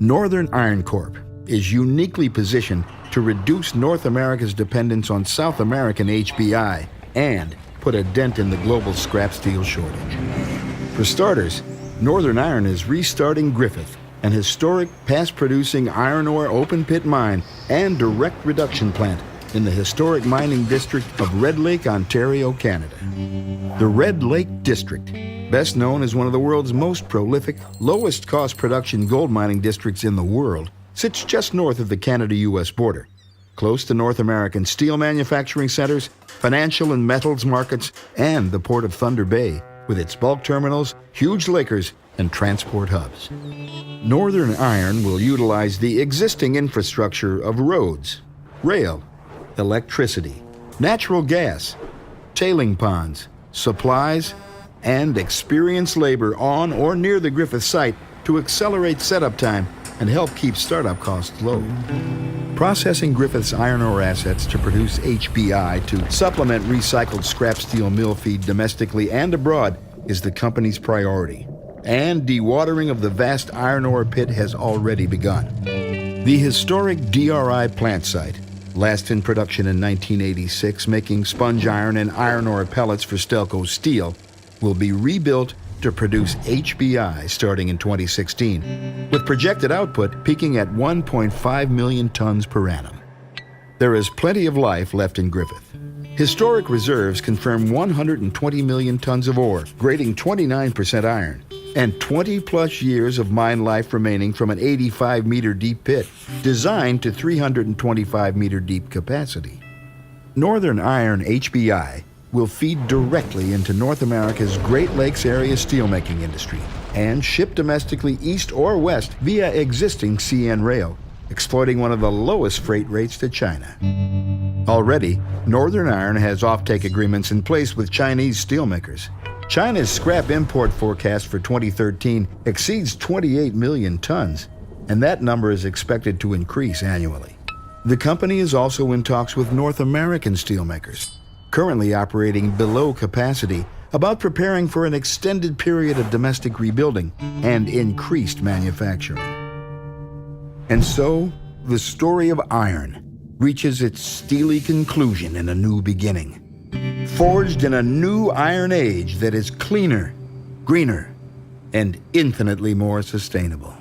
Northern Iron Corp is uniquely positioned to reduce North America's dependence on South American HBI and put a dent in the global scrap steel shortage. For starters, Northern Iron is restarting Griffith, an historic past-producing iron ore open-pit mine and direct reduction plant in the historic mining district of Red Lake, Ontario, Canada. The Red Lake District, best known as one of the world's most prolific, lowest-cost production gold mining districts in the world, sits just north of the Canada-U.S. border, close to North American steel manufacturing centers, financial and metals markets, and the port of Thunder Bay, with its bulk terminals, huge liquors, and transport hubs. Northern Iron will utilize the existing infrastructure of roads, rail, electricity, natural gas, tailing ponds, supplies, and experienced labor on or near the Griffith site to accelerate setup time and help keep startup costs low. Processing Griffith's iron ore assets to produce HBI to supplement recycled scrap steel mill feed domestically and abroad is the company's priority, and dewatering of the vast iron ore pit has already begun. The historic DRI plant site, last in production in 1986, making sponge iron and iron ore pellets for Stelco Steel, will be rebuilt to produce HBI starting in 2016, with projected output peaking at 1.5 million tons per annum. There is plenty of life left in Griffith. Historic reserves confirm 120 million tons of ore, grading 29% iron, and 20-plus years of mine life remaining from an 85-meter deep pit, designed to 325-meter deep capacity. Northern Iron HBI will feed directly into North America's Great Lakes area steelmaking industry and ship domestically east or west via existing CN rail, exploiting one of the lowest freight rates to China. Already, Northern Iron has offtake agreements in place with Chinese steelmakers. China's scrap import forecast for 2013 exceeds 28 million tons, and that number is expected to increase annually. The company is also in talks with North American steelmakers, currently operating below capacity, about preparing for an extended period of domestic rebuilding and increased manufacturing. And so, the story of iron reaches its steely conclusion in a new beginning, forged in a new iron age that is cleaner, greener, and infinitely more sustainable.